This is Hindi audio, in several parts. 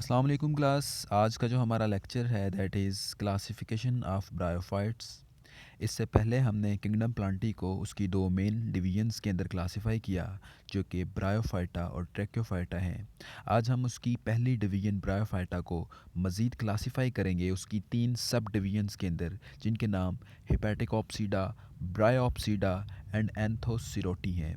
अस्सलाम वालेकुम क्लास। आज का जो हमारा लेक्चर है that is classification of bryophytes. इससे पहले हमने किंगडम प्लांटी को उसकी दो मेन डिवीजन्स के अंदर क्लासिफाई किया, जो कि ब्रायोफाइटा और ट्रैक्योफाइटा हैं। आज हम उसकी पहली डिवीजन ब्रायोफाइटा को मज़ीद क्लासिफाई करेंगे उसकी तीन सब डिवीजन्स के अंदर, जिनके नाम हेपेटिकोप्सिडा, ब्रायोप्सिडा एंड एंथोसिरोटी हैं।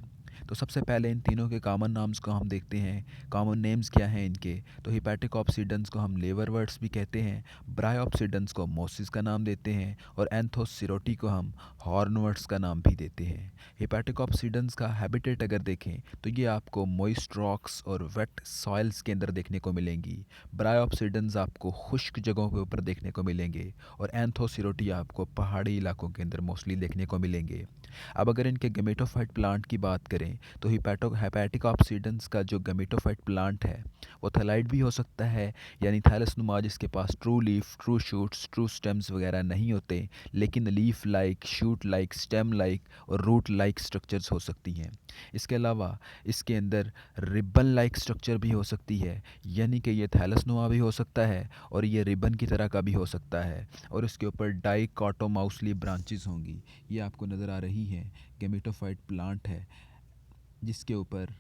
तो सबसे पहले इन तीनों के कॉमन नाम्स को हम देखते हैं। कॉमन नेम्स क्या हैं इनके? तो हिपैटिक को हम लेवरवर्ट्स भी कहते हैं, ब्रायोप्सिडेंस को मोसिस का नाम देते हैं और एंथोसिरोटी को हम हॉर्नवर्ट्स का नाम भी देते हैं। हिपैटिक का हैबिटेट अगर देखें तो ये आपको मॉइस्ट रॉक्स और वेट सॉइल्स के अंदर देखने को मिलेंगी। ब्रायोप्सिडेंस आपको खुश्क जगहों के ऊपर देखने को मिलेंगे और एंथोसिरोटी आपको पहाड़ी इलाकों के अंदर मोस्टली देखने को मिलेंगे। अब अगर इनके गमेटोफाइट प्लांट की बात करें तो हेपेटिक का जो गमेटोफाइट प्लांट है वो थैलाइड भी हो सकता है, यानी थैलसनुमा, जिसके पास true leaf, true shoots, true stems वगैरह नहीं होते, लेकिन leaf like, shoot like, stem like और रूट लाइक स्ट्रक्चर्स हो सकती हैं। इसके अलावा इसके अंदर रिबन लाइक स्ट्रक्चर भी हो सकती है, यानी कि ये थैलसनुमा भी हो सकता है और ये रिबन की तरह का भी हो सकता है और इसके ऊपर डाइकोटोमाउसली ब्रांचेस होंगी। ये आपको नज़र आ रही हैं। गेमेटोफाइट प्लांट है जिसके ऊपर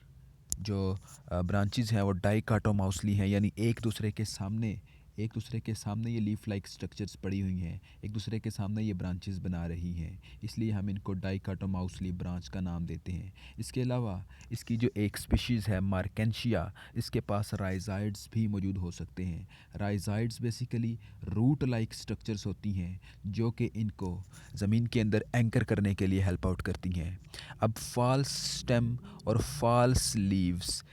जो ब्रांचेस हैं वो डाइकोटोमाउसली हैं, यानी एक दूसरे के सामने ये लीफ लाइक स्ट्रक्चर्स पड़ी हुई हैं, एक दूसरे के सामने ये ब्रांचेस बना रही हैं, इसलिए हम इनको डाइकोटोमाउसली ब्रांच का नाम देते हैं। इसके अलावा इसकी जो एक स्पीशीज़ है मार्केंशिया, इसके पास राइजाइड्स भी मौजूद हो सकते हैं। राइजाइड्स बेसिकली रूट लाइक स्ट्रक्चर्स होती हैं जो कि इनको ज़मीन के अंदर एंकर करने के लिए हेल्प आउट करती हैं। अब फॉल्स स्टेम और फॉल्स लीव्स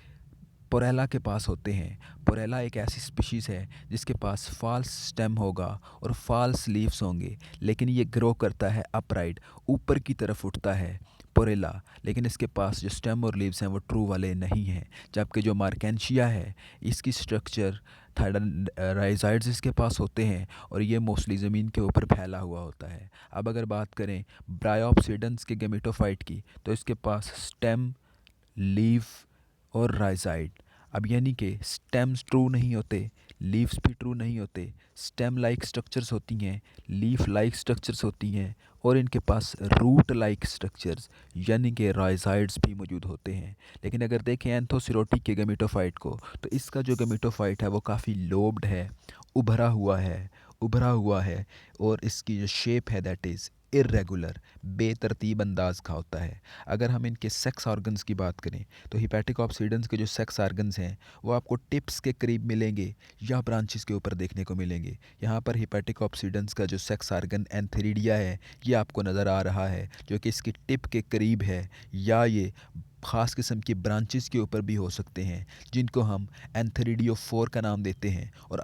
पोरेला के पास होते हैं। पोरेला एक ऐसी स्पीशीज़ है जिसके पास फॉल्स स्टेम होगा और फॉल्स लीव्स होंगे, लेकिन ये ग्रो करता है अपराइट, ऊपर की तरफ उठता है पोरेला, लेकिन इसके पास जो स्टेम और लीव्स हैं वो ट्रू वाले नहीं हैं। जबकि जो मार्केंशिया है इसकी स्ट्रक्चर राइजाइड्स इसके पास होते हैं और ये मोस्टली ज़मीन के ऊपर फैला हुआ होता है। अब अगर बात करें ब्रायोप्सिडेंस के गेमेटोफाइट की तो इसके पास स्टेम, लीफ और राइजाइड। अब यानी कि स्टेम्स ट्रू नहीं होते, लीव्स भी ट्रू नहीं होते, स्टेम लाइक स्ट्रक्चर्स होती हैं, लीफ लाइक स्ट्रक्चर्स होती हैं और इनके पास रूट लाइक स्ट्रक्चर्स यानी कि राइजाइड्स भी मौजूद होते हैं। लेकिन अगर देखें एंथोसिरोटी के गमीटोफाइट को तो इसका जो गमीटोफाइट है वो काफ़ी लोब्ड है, उभरा हुआ है और इसकी जो शेप है दैट इज़ इर्रेगुलर, बेतरतीब अंदाज का होता है। अगर हम इनके सेक्स ऑर्गन्स की बात करें तो हिपैटिक के जो सेक्स ऑर्गन्स हैं वो आपको टिप्स के करीब मिलेंगे या ब्रांचेस के ऊपर देखने को मिलेंगे। यहाँ पर हिपैटिक का जो सेक्स ऑर्गन एंथेरिडिया है ये आपको नज़र आ रहा है, जो कि इसकी टिप के करीब है, या ये ख़ास किस्म की ब्रांचेस के ऊपर भी हो सकते हैं जिनको हम एंथेरिडियो 4 का नाम देते हैं और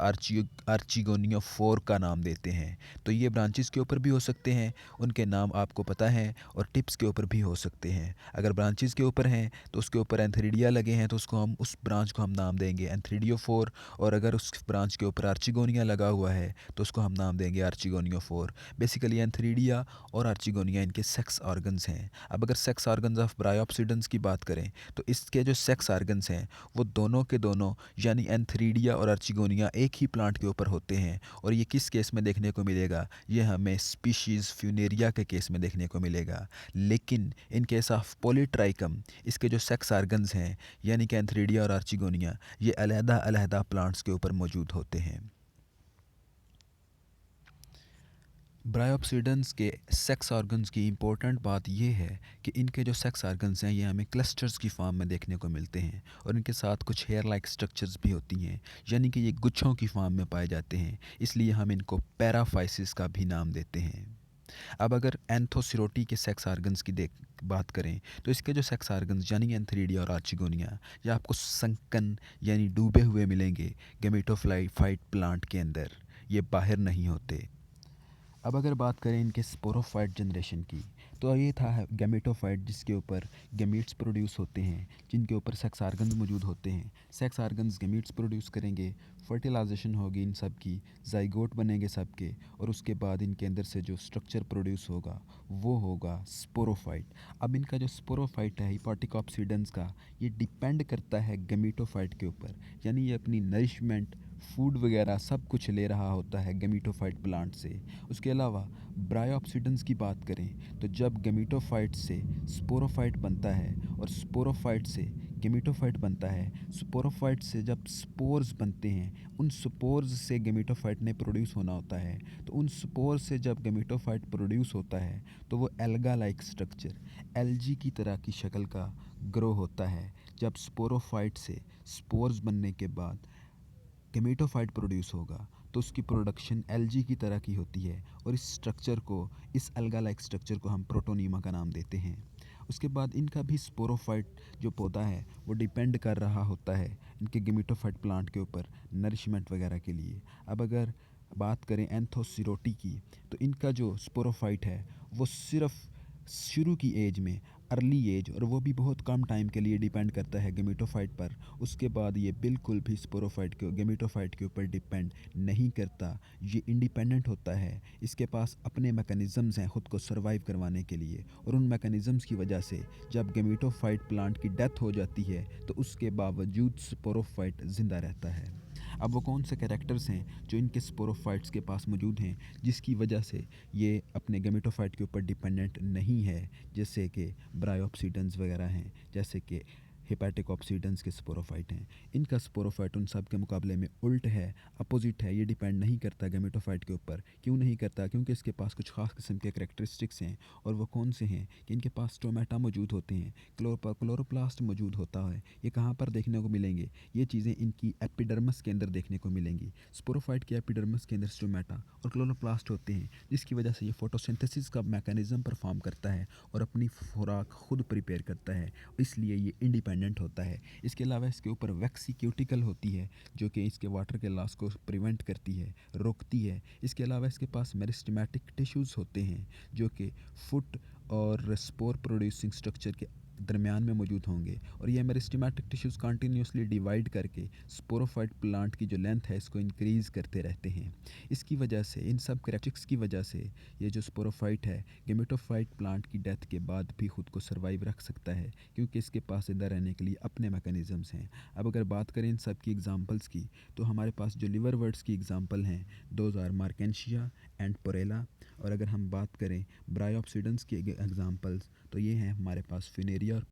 आर्चिगोनियो 4 का नाम देते हैं। तो ये ब्रांचेस के ऊपर भी हो सकते हैं, उनके नाम आपको पता है, और टिप्स के ऊपर भी हो सकते हैं। अगर ब्रांचेस के ऊपर हैं तो उसके ऊपर एंथेरिडिया लगे हैं तो उसको हम उस ब्रांच को हम नाम देंगे एंथेरिडियो 4, और अगर उस ब्रांच के ऊपर आर्चिगोनिया लगा हुआ है तो उसको हम नाम देंगे आर्चिगोनियो 4। बेसिकली एंथेरिडिया और आर्चिगोनिया इनके सेक्स ऑर्गन्स हैं। अब अगर सेक्स ऑर्गन्स ऑफ ब्रायोप्सिडेंस की बात करें तो इसके जो सेक्स ऑर्गन्स हैं वो दोनों के दोनों यानी एंथेरिडिया और आर्चिगोनिया एक ही प्लांट के ऊपर होते हैं। और ये किस केस में देखने को मिलेगा? ये हमें स्पीशीज़ फ्यूनेरिया के केस में देखने को मिलेगा। लेकिन इन केस ऑफ पॉलीट्राइकम इसके जो सेक्स ऑर्गन्स हैं यानी कि एंथेरिडिया और आर्चिगोनिया ये अलहदा प्लांट्स के ऊपर मौजूद होते हैं। ब्रायोप्सिडेंस के सेक्स ऑर्गन्स की इम्पोर्टेंट बात यह है कि इनके जो सेक्स ऑर्गन्स हैं ये हमें क्लस्टर्स की फॉर्म में देखने को मिलते हैं और इनके साथ कुछ हेयर लाइक स्ट्रक्चर्स भी होती हैं, यानी कि ये गुच्छों की फॉर्म में पाए जाते हैं, इसलिए हम इनको पैराफाइसिस का भी नाम देते हैं। अब अगर एंथोसिरोटी के सेक्स ऑर्गन्स की देख बात करें तो इसके जो सेक्स ऑर्गन्स यानी एंथेरिडिया और आर्चिगोनिया ये आपको संकन यानी डूबे हुए मिलेंगे गेमेटोफ्लाइट प्लांट के अंदर, ये बाहर नहीं होते। अब अगर बात करें इनके स्पोरोफाइट जनरेशन की तो ये था गैमेटोफाइट जिसके ऊपर गैमीट्स प्रोड्यूस होते हैं, जिनके ऊपर सेक्स ऑर्गन्स मौजूद होते हैं। सेक्स ऑर्गन्स गैमीट्स प्रोड्यूस करेंगे, फर्टिलाइजेशन होगी इन सब की, जाइगोट बनेंगे सब के, और उसके बाद इनके अंदर से जो स्ट्रक्चर प्रोड्यूस होगा वो होगा स्पोरोफाइट। अब इनका जो स्पोरोफाइट है हिपोटिक का, ये डिपेंड करता है गैमीटोफाइट के ऊपर, यानी ये अपनी नरिशमेंट फूड वगैरह सब कुछ ले रहा होता है गमीटोफाइट प्लांट से। उसके अलावा ब्रायोप्सिडन्स की बात करें तो जब गमीटोफाइट से स्पोरोफाइट बनता है और स्पोरोफाइट से गेमिटोफाइट बनता है, स्पोरोफाइट से जब स्पोर्स बनते हैं, उन स्पोर्स से गेमिटोफाइट ने प्रोड्यूस होना होता है। तो उन स्पोर्स से जब गेमिटोफाइट प्रोड्यूस होता है तो वो एल्गा लाइक स्ट्रक्चर, एल्गी की तरह की शक्ल का ग्रो होता है। जब स्पोरोफाइट से स्पोर्स बनने के बाद गेमेटोफाइट प्रोड्यूस होगा तो उसकी प्रोडक्शन एल्गी की तरह की होती है, और इस स्ट्रक्चर को, इस अल्गा लाइक स्ट्रक्चर को हम प्रोटोनीमा का नाम देते हैं। उसके बाद इनका भी स्पोरोफाइट जो पौधा है वो डिपेंड कर रहा होता है इनके गेमेटोफाइट प्लांट के ऊपर नरिशमेंट वगैरह के लिए। अब अगर बात करें एंथोसिरोटी की, तो इनका जो स्पोरोफाइट है वो सिर्फ शुरू की एज में, अर्ली एज, और वो भी बहुत कम टाइम के लिए डिपेंड करता है गेमेटोफाइट पर। उसके बाद ये बिल्कुल भी स्पोरोफाइट के गेमेटोफाइट के ऊपर डिपेंड नहीं करता। ये इंडिपेंडेंट होता है। इसके पास अपने मैकेनिज़म्स हैं ख़ुद को सर्वाइव करवाने के लिए, और उन मैकेनिज़म्स की वजह से जब गेमेटोफाइट प्लांट की डेथ हो जाती है तो उसके बावजूद स्पोरोफाइट ज़िंदा रहता है। अब वो कौन से कैरेक्टर्स हैं जो इनके स्पोरोफाइट्स के पास मौजूद हैं जिसकी वजह से ये अपने गेमेटोफाइट के ऊपर डिपेंडेंट नहीं है, जैसे कि ब्रायोप्सिडन्स वगैरह हैं, जैसे कि हेपेटिक ऑप्सीडेंस के स्पोरोफाइट हैं। इनका स्पोरोफाइट उन सब के मुकाबले में उल्ट है, अपोजिट है। ये डिपेंड नहीं करता गेमेटोफाइट के ऊपर। क्यों नहीं करता? क्योंकि इसके पास कुछ खास किस्म के करैक्टरिस्टिक्स हैं, और वो कौन से हैं कि इनके पास स्टोमेटा मौजूद होते हैं, क्लोरोप्लास्ट मौजूद होता है। ये कहाँ पर देखने को मिलेंगे? ये चीज़ें इनकी एपिडर्मस के अंदर देखने को मिलेंगी। स्पोरोफाइट के एपिडर्मस के अंदर स्टोमेटा और क्लोरोप्लास्ट होते हैं, जिसकी वजह से ये फोटोसिंथेसिस का मैकेनिज्म परफॉर्म करता है और अपनी खुराक खुद प्रिपेयर करता है, इसलिए ये इंडिपेंडेंट होता है। इसके अलावा इसके ऊपर वैक्सी क्यूटिकल होती है जो कि इसके वाटर के लॉस को प्रिवेंट करती है, रोकती है। इसके अलावा इसके पास मेरिस्टेमेटिक टिश्यूज़ होते हैं जो कि फुट और स्पोर प्रोड्यूसिंग स्ट्रक्चर के दरमियान में मौजूद होंगे, और ये मेरिस्टेमेटिक टिश्यूज़ कंटिन्यूसली डिवाइड करके स्पोरोफाइट प्लांट की जो लेंथ है इसको इंक्रीज़ करते रहते हैं। इसकी वजह से, इन सब करैक्टरिस्टिक्स की वजह से, ये जो स्पोरोफाइट है गेमेटोफाइट प्लांट की डेथ के बाद भी खुद को सर्वाइव रख सकता है, क्योंकि इसके पास ज़िंदा रहने के लिए अपने मैकेनिज़म्स हैं। अब अगर बात करें इन सब की एग्जांपल्स की, तो हमारे पास जो लिवर वर्ड्स की एग्जांपल हैं, दोज आर मार्केंशिया एंड पोरेला। और अगर हम बात करें ब्रायोप्सिडन्स की एग्जांपल्स, तो ये हैं हमारे पास फिनेरिया और